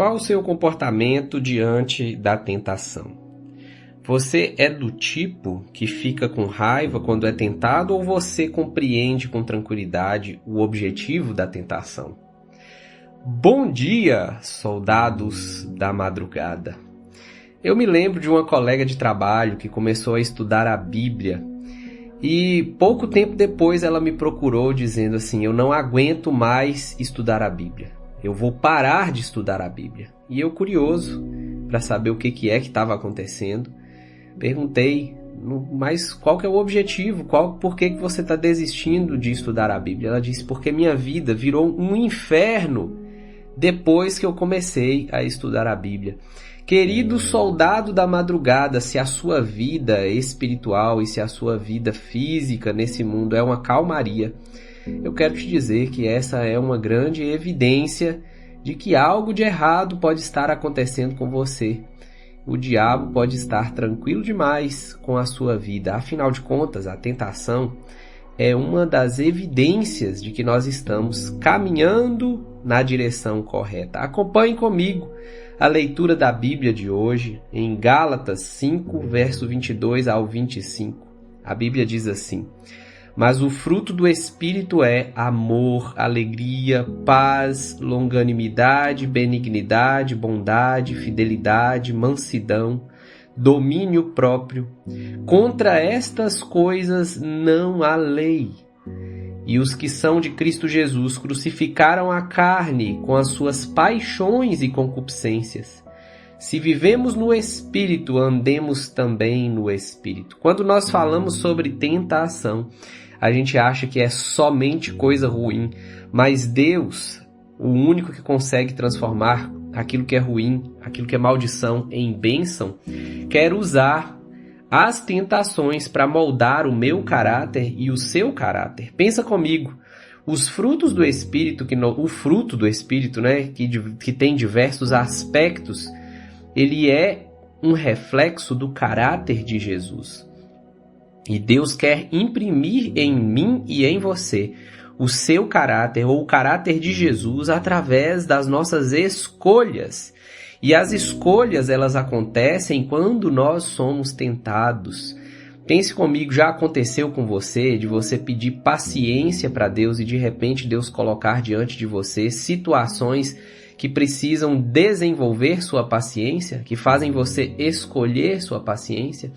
Qual o seu comportamento diante da tentação? Você é do tipo que fica com raiva quando é tentado ou você compreende com tranquilidade o objetivo da tentação? Bom dia, soldados da madrugada! Eu me lembro de uma colega de trabalho que começou a estudar a Bíblia e pouco tempo depois ela me procurou dizendo assim: eu não aguento mais estudar a Bíblia, eu vou parar de estudar a Bíblia. E eu, curioso para saber o que é que estava acontecendo, perguntei: mas qual que é o objetivo? Por que você está desistindo de estudar a Bíblia? Ela disse: porque minha vida virou um inferno depois que eu comecei a estudar a Bíblia. Querido soldado da madrugada, se a sua vida espiritual e se a sua vida física nesse mundo é uma calmaria, eu quero te dizer que essa é uma grande evidência de que algo de errado pode estar acontecendo com você. O diabo pode estar tranquilo demais com a sua vida. Afinal de contas, a tentação é uma das evidências de que nós estamos caminhando na direção correta. Acompanhe comigo a leitura da Bíblia de hoje em Gálatas 5, verso 22 ao 25. A Bíblia diz assim: mas o fruto do Espírito é amor, alegria, paz, longanimidade, benignidade, bondade, fidelidade, mansidão, domínio próprio. Contra estas coisas não há lei. E os que são de Cristo Jesus crucificaram a carne com as suas paixões e concupiscências. Se vivemos no Espírito, andemos também no Espírito. Quando nós falamos sobre tentação, a gente acha que é somente coisa ruim, mas Deus, o único que consegue transformar aquilo que é ruim, aquilo que é maldição, em bênção, quer usar as tentações para moldar o meu caráter e o seu caráter. Pensa comigo, os frutos do Espírito, o fruto do Espírito, que tem diversos aspectos, ele é um reflexo do caráter de Jesus. E Deus quer imprimir em mim e em você o seu caráter, ou o caráter de Jesus, através das nossas escolhas. E as escolhas, elas acontecem quando nós somos tentados. Pense comigo, já aconteceu com você, de você pedir paciência para Deus e de repente Deus colocar diante de você situações que precisam desenvolver sua paciência, que fazem você escolher sua paciência?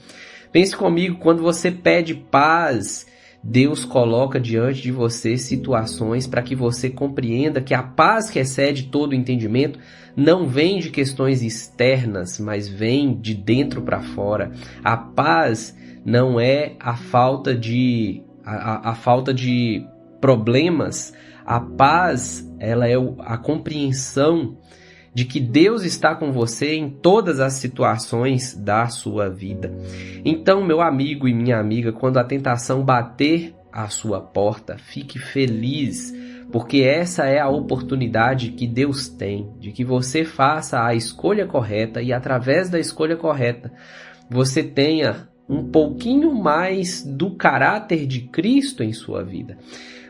Pense comigo, quando você pede paz, Deus coloca diante de você situações para que você compreenda que a paz que excede todo o entendimento não vem de questões externas, mas vem de dentro para fora. A paz não é a falta de problemas. A paz, ela é a compreensão de que Deus está com você em todas as situações da sua vida. Então, meu amigo e minha amiga, quando a tentação bater à sua porta, fique feliz, porque essa é a oportunidade que Deus tem, de que você faça a escolha correta e através da escolha correta, você tenha um pouquinho mais do caráter de Cristo em sua vida.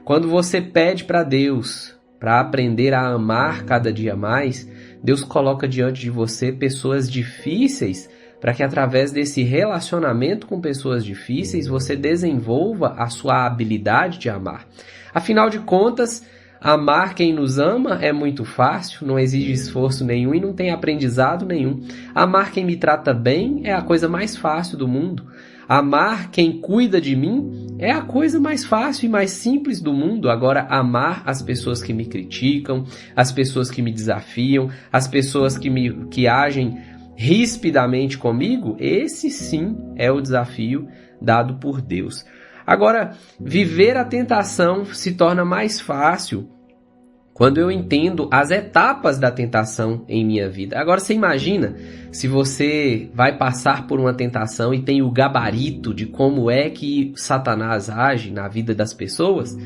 Quando você pede para Deus para aprender a amar cada dia mais, Deus coloca diante de você pessoas difíceis para que através desse relacionamento com pessoas difíceis você desenvolva a sua habilidade de amar. Afinal de contas, amar quem nos ama é muito fácil, não exige esforço nenhum e não tem aprendizado nenhum. Amar quem me trata bem é a coisa mais fácil do mundo. Amar quem cuida de mim é a coisa mais fácil e mais simples do mundo. Agora, amar as pessoas que me criticam, as pessoas que me desafiam, as pessoas que agem rispidamente comigo, esse sim é o desafio dado por Deus. Agora, viver a tentação se torna mais fácil quando eu entendo as etapas da tentação em minha vida. Agora, você imagina se você vai passar por uma tentação e tem o gabarito de como é que Satanás age na vida das pessoas?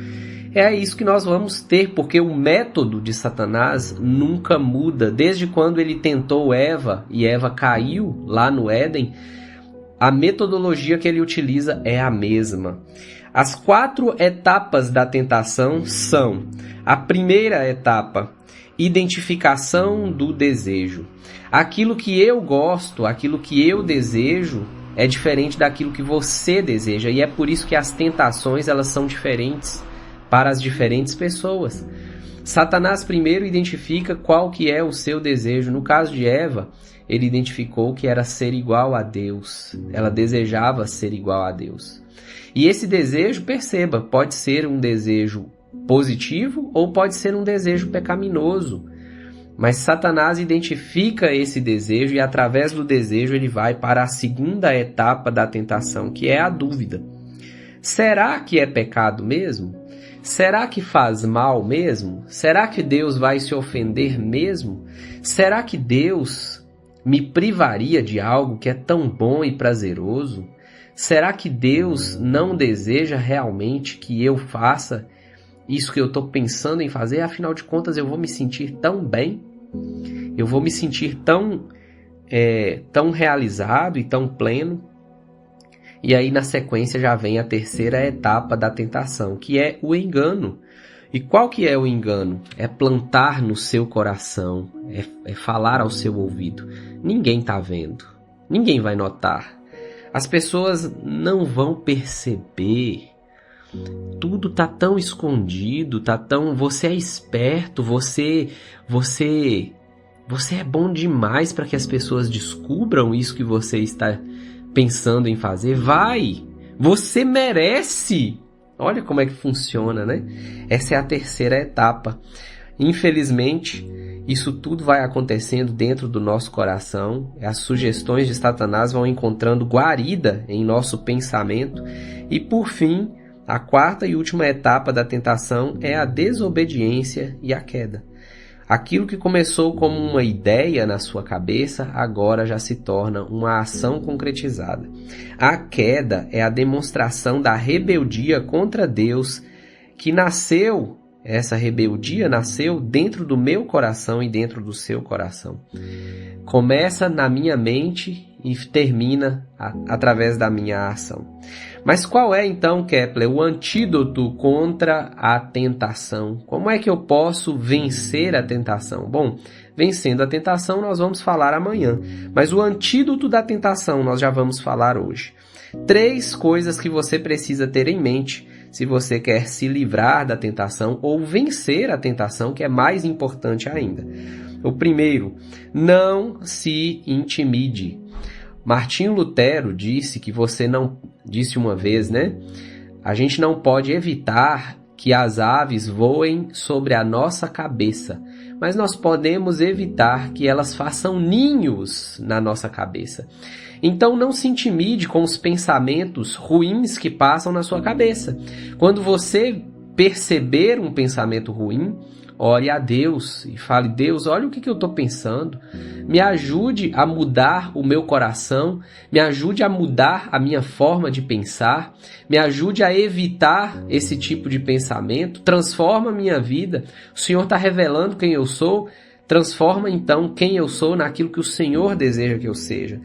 É isso que nós vamos ter, porque o método de Satanás nunca muda. Desde quando ele tentou Eva e Eva caiu lá no Éden, a metodologia que ele utiliza é a mesma. As 4 etapas da tentação são: a primeira etapa, identificação do desejo. Aquilo que eu gosto, aquilo que eu desejo, é diferente daquilo que você deseja. E é por isso que as tentações elas são diferentes para as diferentes pessoas. Satanás primeiro identifica qual que é o seu desejo. No caso de Eva, ele identificou que era ser igual a Deus. Ela desejava ser igual a Deus. E esse desejo, perceba, pode ser um desejo positivo ou pode ser um desejo pecaminoso. Mas Satanás identifica esse desejo e através do desejo ele vai para a segunda etapa da tentação, que é a dúvida. Será que é pecado mesmo? Será que faz mal mesmo? Será que Deus vai se ofender mesmo? Será que Deus me privaria de algo que é tão bom e prazeroso? Será que Deus não deseja realmente que eu faça isso que eu estou pensando em fazer? Afinal de contas, eu vou me sentir tão bem? Eu vou me sentir tão realizado e tão pleno? E aí, na sequência, já vem a terceira etapa da tentação, que é o engano. E qual que é o engano? É plantar no seu coração, é falar ao seu ouvido. Ninguém está vendo, ninguém vai notar. As pessoas não vão perceber. Tudo tá tão escondido, tá tão... Você é esperto, você é bom demais para que as pessoas descubram isso que você está pensando em fazer. Vai! Você merece! Olha como é que funciona, né? Essa é a terceira etapa. Infelizmente, isso tudo vai acontecendo dentro do nosso coração. As sugestões de Satanás vão encontrando guarida em nosso pensamento. E, por fim, a quarta e última etapa da tentação é a desobediência e a queda. Aquilo que começou como uma ideia na sua cabeça, agora já se torna uma ação concretizada. A queda é a demonstração da rebeldia contra Deus, que essa rebeldia nasceu dentro do meu coração e dentro do seu coração. Começa na minha mente e termina através da minha ação. Mas qual é então, Kepler, o antídoto contra a tentação? Como é que eu posso vencer a tentação? Bom, vencendo a tentação nós vamos falar amanhã, mas o antídoto da tentação nós já vamos falar hoje. 3 coisas que você precisa ter em mente se você quer se livrar da tentação ou vencer a tentação, que é mais importante ainda. O primeiro, não se intimide. Martinho Lutero disse uma vez, né? A gente não pode evitar que as aves voem sobre a nossa cabeça, mas nós podemos evitar que elas façam ninhos na nossa cabeça. Então não se intimide com os pensamentos ruins que passam na sua cabeça. Quando você perceber um pensamento ruim, ore a Deus e fale: Deus, olha o que eu estou pensando, me ajude a mudar o meu coração, me ajude a mudar a minha forma de pensar, me ajude a evitar esse tipo de pensamento, transforma a minha vida, o Senhor está revelando quem eu sou, transforma então quem eu sou naquilo que o Senhor deseja que eu seja.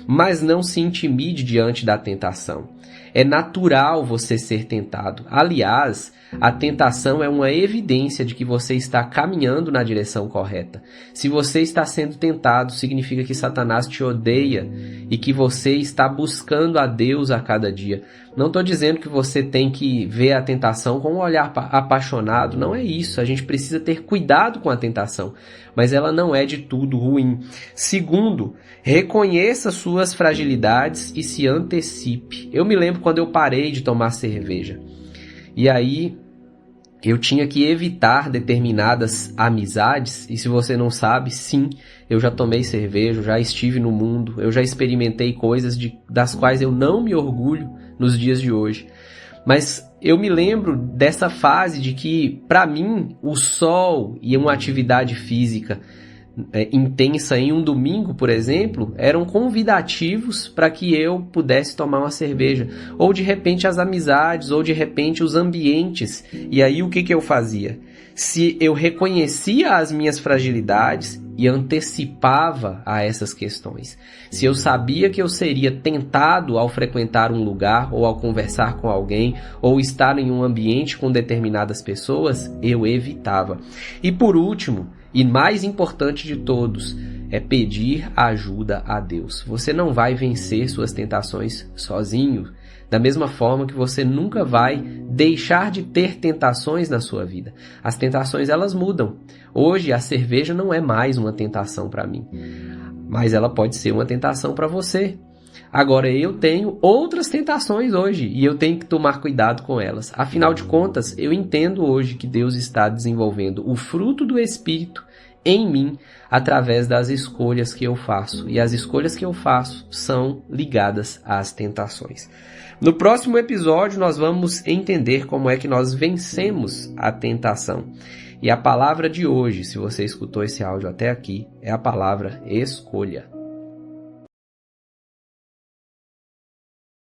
Mas não se intimide diante da tentação. É natural você ser tentado. Aliás, a tentação é uma evidência de que você está caminhando na direção correta. Se você está sendo tentado, significa que Satanás te odeia e que você está buscando a Deus a cada dia. Não estou dizendo que você tem que ver a tentação com um olhar apaixonado. Não é isso. A gente precisa ter cuidado com a tentação. Mas ela não é de tudo ruim. Segundo, reconheça suas fragilidades e se antecipe. Eu me lembro quando eu parei de tomar cerveja. E aí eu tinha que evitar determinadas amizades. E se você não sabe, sim, eu já tomei cerveja, já estive no mundo, eu já experimentei coisas das quais eu não me orgulho nos dias de hoje. Mas eu me lembro dessa fase de que, para mim, o sol e uma atividade física intensa em um domingo, por exemplo, eram convidativos para que eu pudesse tomar uma cerveja. Ou de repente as amizades, ou de repente os ambientes. E aí o que eu fazia? Se eu reconhecia as minhas fragilidades e antecipava a essas questões. Se eu sabia que eu seria tentado ao frequentar um lugar, ou ao conversar com alguém, ou estar em um ambiente com determinadas pessoas, eu evitava. E por último, E mais importante de todos é pedir ajuda a Deus. Você não vai vencer suas tentações sozinho, da mesma forma que você nunca vai deixar de ter tentações na sua vida. As tentações, elas mudam. Hoje a cerveja não é mais uma tentação para mim, mas ela pode ser uma tentação para você. Agora, eu tenho outras tentações hoje e eu tenho que tomar cuidado com elas. Afinal de contas, eu entendo hoje que Deus está desenvolvendo o fruto do Espírito em mim através das escolhas que eu faço. E as escolhas que eu faço são ligadas às tentações. No próximo episódio, nós vamos entender como é que nós vencemos a tentação. E a palavra de hoje, se você escutou esse áudio até aqui, é a palavra escolha.